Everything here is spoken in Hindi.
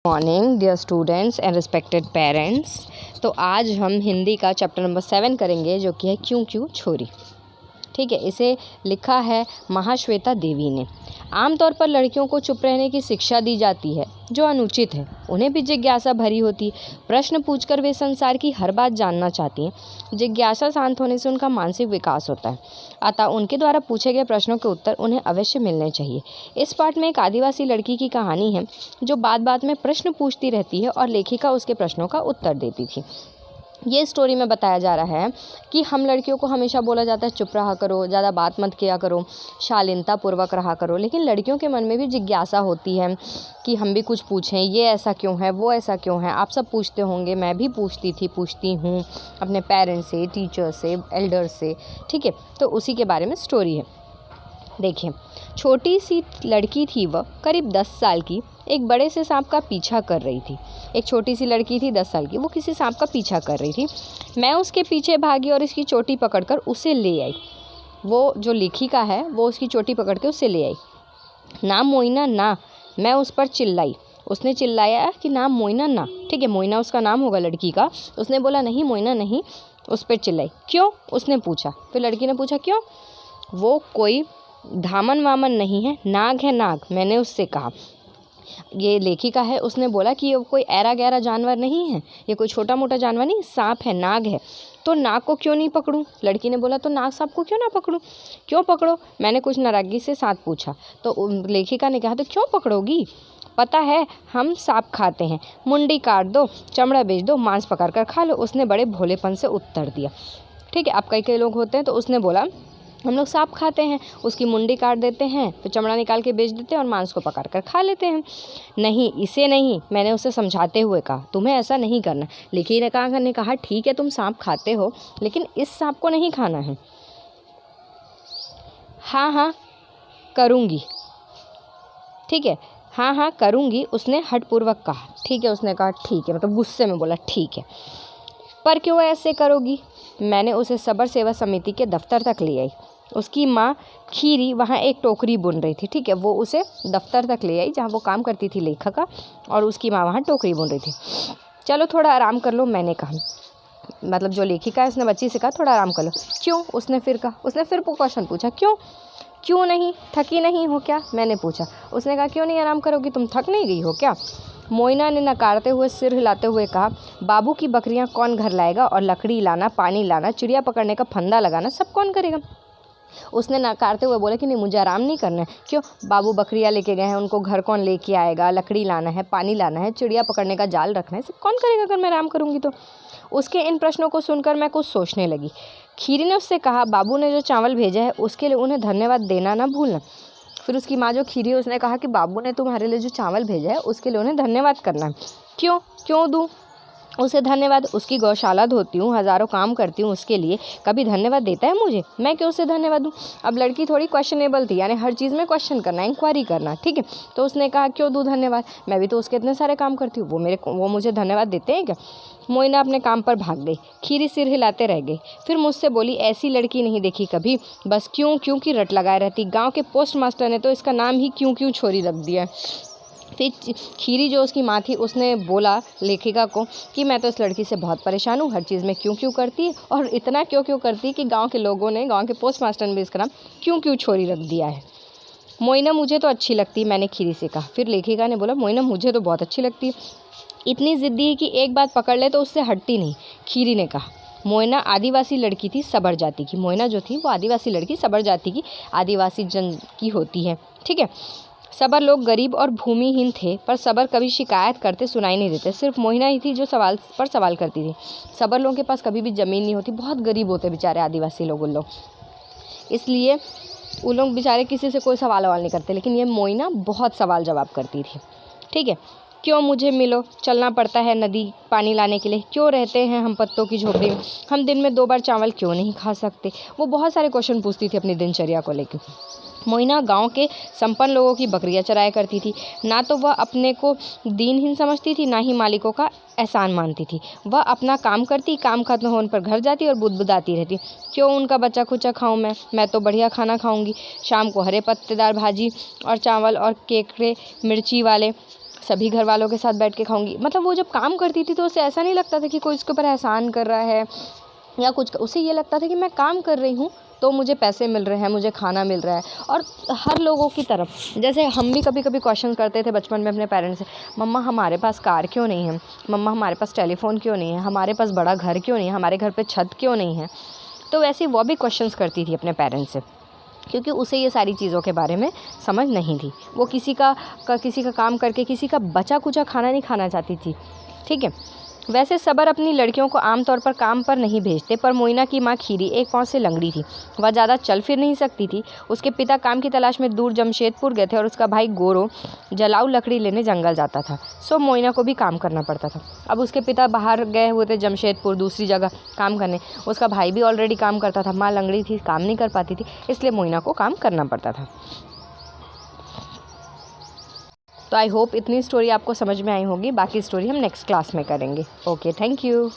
Morning dear students and respected parents. तो आज हम हिंदी का चैप्टर नंबर 7 करेंगे, जो कि है क्यों क्यों छोरी। ठीक है, इसे लिखा है महाश्वेता देवी ने। आमतौर पर लड़कियों को चुप रहने की शिक्षा दी जाती है, जो अनुचित है। उन्हें भी जिज्ञासा भरी होती है। प्रश्न पूछकर वे संसार की हर बात जानना चाहती हैं। जिज्ञासा शांत होने से उनका मानसिक विकास होता है, अतः उनके द्वारा पूछे गए प्रश्नों के उत्तर उन्हें अवश्य मिलने चाहिए। इस पाठ में एक आदिवासी लड़की की कहानी है, जो बात बात में प्रश्न पूछती रहती है और लेखिका उसके प्रश्नों का उत्तर देती थी। ये स्टोरी में बताया जा रहा है कि हम लड़कियों को हमेशा बोला जाता है चुप रहा करो, ज़्यादा बात मत किया करो, शालीनता पूर्वक रहा करो। लेकिन लड़कियों के मन में भी जिज्ञासा होती है कि हम भी कुछ पूछें, ये ऐसा क्यों है, वो ऐसा क्यों है। आप सब पूछते होंगे, मैं भी पूछती थी, पूछती हूँ अपने पेरेंट्स से, टीचर से, एल्डर्स से। ठीक है, तो उसी के बारे में स्टोरी है। देखिए, छोटी सी लड़की थी, वह करीब 10 साल की, एक बड़े से सांप का पीछा कर रही थी। एक छोटी सी लड़की थी 10 साल की, वो किसी सांप का पीछा कर रही थी। मैं उसके पीछे भागी और इसकी चोटी पकड़कर उसे ले आई। वो जो लेखिका है, वो उसकी चोटी पकड़ के उसे ले आई। ना मोइना ना, मैं उस पर चिल्लाई। उसने चिल्लाया कि नाम मोइना ना। ठीक है, मोइना उसका नाम होगा लड़की का। उसने बोला नहीं मोइना नहीं, उस पर चिल्लाई। क्यों? उसने पूछा। फिर लड़की ने पूछा क्यों? वो कोई धामन वामन नहीं है, नाग है नाग, मैंने उससे कहा। ये लेखिका है, उसने बोला कि ये कोई ऐरा गहरा जानवर नहीं है, ये कोई छोटा मोटा जानवर नहीं, सांप है, नाग है। तो नाग को क्यों नहीं पकड़ूं? लड़की ने बोला तो नाग सांप को क्यों ना पकड़ूं? क्यों पकड़ो? मैंने कुछ नाराजगी से साथ पूछा। तो लेखिका ने कहा तो क्यों पकड़ोगी? पता है हम सांप खाते हैं, मुंडी काट दो, चमड़ा बेच दो, मांस पकाड़ कर खा लो। उसने बड़े भोलेपन से उत्तर दिया। ठीक है, अब कई लोग होते हैं, तो उसने बोला हम लोग सांप खाते हैं, उसकी मुंडी काट देते हैं, फिर चमड़ा निकाल के बेच देते हैं और मांस को पकाड़ कर खा लेते हैं। नहीं, इसे नहीं, मैंने उसे समझाते हुए कहा तुम्हें ऐसा नहीं करना। लेखिका ने कहा ठीक है, तुम सांप खाते हो, लेकिन इस सांप को नहीं खाना है। हाँ हाँ करूँगी। ठीक है, हाँ हाँ करूँगी, उसने हठपूर्वक कहा। ठीक है, उसने कहा ठीक है, मतलब गुस्से में बोला ठीक है। पर क्यों ऐसे करोगी? मैंने उसे सबर सेवा समिति के दफ्तर तक ले आई। उसकी माँ खीरी वहाँ एक टोकरी बुन रही थी। ठीक है, वो उसे दफ्तर तक ले आई जहाँ वो काम करती थी लेखिका, और उसकी माँ वहाँ टोकरी बुन रही थी। चलो थोड़ा आराम कर लो, मैंने कहा। मतलब जो लेखिका है, उसने बच्ची से कहा थोड़ा आराम कर लो। क्यों? उसने फिर कहा। उसने फिर क्वेश्चन पूछा क्यों? क्यों नहीं? थकी नहीं हो क्या? मैंने पूछा। उसने कहा क्यों नहीं आराम करोगी, तुम थक नहीं गई हो क्या? मोइना ने नकारते हुए सिर हिलाते हुए कहा बाबू की बकरियां कौन घर लाएगा, और लकड़ी लाना, पानी लाना, चिड़िया पकड़ने का फंदा लगाना सब कौन करेगा? उसने नकारते हुए बोला कि नहीं, मुझे आराम नहीं करना है। क्यों? बाबू बकरियां लेके गए हैं, उनको घर कौन लेके आएगा, लकड़ी लाना है, पानी लाना है, चिड़िया पकड़ने का जाल रखना है, सब कौन करेगा अगर मैं आराम करूँगी तो? उसके इन प्रश्नों को सुनकर मैं कुछ सोचने लगी। खीरी ने उससे कहा बाबू ने जो चावल भेजा है उसके लिए उन्हें धन्यवाद देना ना भूलना। फिर उसकी माँ जो खीरी है, उसने कहा कि बाबू ने तुम्हारे लिए जो चावल भेजा है उसके लिए उन्हें धन्यवाद करना है। क्यों? क्यों दूँ उसे धन्यवाद? उसकी गौशाला धोती हूँ, हज़ारों काम करती हूँ उसके लिए, कभी धन्यवाद देता है मुझे? मैं क्यों उसे धन्यवाद दूँ? अब लड़की थोड़ी क्वेश्चनेबल थी, यानी हर चीज़ में क्वेश्चन करना, इंक्वायरी करना। ठीक है, तो उसने कहा क्यों दूँ धन्यवाद, मैं भी तो उसके इतने सारे काम करती हूँ, वो मुझे धन्यवाद देते हैं क्या? मोइना अपने काम पर भाग गई। खीरी सिर हिलाते रह गई। फिर मुझसे बोली ऐसी लड़की नहीं देखी कभी, बस क्यों क्यों की रट लगाए रहती। गाँव के पोस्ट मास्टर ने तो इसका नाम ही क्यों क्यों छोरी रख दिया है। फिर खीरी जो उसकी माँ थी, उसने बोला लेखिका को कि मैं तो इस लड़की से बहुत परेशान हूँ, हर चीज़ में क्यों क्यों करती है, और इतना क्यों क्यों करती है कि गांव के लोगों ने, गांव के पोस्ट मास्टर ने भी इसका नाम क्यों क्यों छोरी रख दिया है। मोइना मुझे तो अच्छी लगती है, मैंने खीरी से कहा। फिर लेखिका ने बोला मोइना मुझे तो बहुत अच्छी लगती है, इतनी ज़िद्दी है कि एक बात पकड़ ले तो उससे हटती नहीं। खीरी ने कहा। मोइना आदिवासी लड़की थी, सबर जाति की। मोइना जो थी वो आदिवासी लड़की, सबर जाति की, आदिवासी जन की होती है। ठीक है, सबर लोग गरीब और भूमिहीन थे, पर सबर कभी शिकायत करते सुनाई नहीं देते। सिर्फ मोहिना ही थी जो सवाल पर सवाल करती थी। सबर लोगों के पास कभी भी ज़मीन नहीं होती, बहुत गरीब होते बेचारे आदिवासी लोग उन लोग, इसलिए उन लोग बेचारे किसी से कोई सवाल नहीं करते। लेकिन ये मोइना बहुत सवाल जवाब करती थी। ठीक है, क्यों मुझे मिलो, चलना पड़ता है नदी पानी लाने के लिए, क्यों रहते हैं हम पत्तों की झोपड़ी में, हम दिन में 2 बार चावल क्यों नहीं खा सकते। वो बहुत सारे क्वेश्चन पूछती थी अपनी दिनचर्या को लेकर। मोइना गांव के संपन्न लोगों की बकरियां चराया करती थी। ना तो वह अपने को दीनहीन समझती थी, ना ही मालिकों का एहसान मानती थी। वह अपना काम करती, काम खत्म होने पर घर जाती और बुदबुदाती रहती, क्यों उनका बचा खुचा खाऊं मैं तो बढ़िया खाना खाऊंगी। शाम को हरे पत्तेदार भाजी और चावल और केकड़े मिर्ची वाले सभी घर वालों के साथ बैठ के खाऊंगी। मतलब वो जब काम करती थी तो उसे ऐसा नहीं लगता था कि कोई उसके ऊपर एहसान कर रहा है या कुछ, उसे ये लगता था कि मैं काम कर रही हूँ तो मुझे पैसे मिल रहे हैं, मुझे खाना मिल रहा है। और हर लोगों की तरफ, जैसे हम भी कभी कभी क्वेश्चन करते थे बचपन में अपने पेरेंट्स से, मम्मा हमारे पास कार क्यों नहीं है, मम्मा हमारे पास टेलीफोन क्यों नहीं है, हमारे पास बड़ा घर क्यों नहीं है, हमारे घर पे छत क्यों नहीं है। तो वैसे वो भी क्वेश्चंस करती थी अपने पेरेंट्स से, क्योंकि उसे ये सारी चीज़ों के बारे में समझ नहीं थी। वो किसी का काम करके किसी का बचा कुचा खाना नहीं खाना चाहती थी। ठीक है। वैसे सबर अपनी लड़कियों को आमतौर पर काम पर नहीं भेजते, पर मोइना की माँ खीरी एक पाँव से लंगड़ी थी। वह ज़्यादा चल फिर नहीं सकती थी। उसके पिता काम की तलाश में दूर जमशेदपुर गए थे और उसका भाई गोरो जलाऊ लकड़ी लेने जंगल जाता था। सो मोइना को भी काम करना पड़ता था। अब उसके पिता बाहर गए हुए थे जमशेदपुर दूसरी जगह काम करने, उसका भाई भी ऑलरेडी काम करता था, माँ लंगड़ी थी, काम नहीं कर पाती थी, इसलिए मोइना को काम करना पड़ता था। तो आई होप इतनी स्टोरी आपको समझ में आई होगी। बाकी स्टोरी हम नेक्स्ट क्लास में करेंगे। Okay, thank you.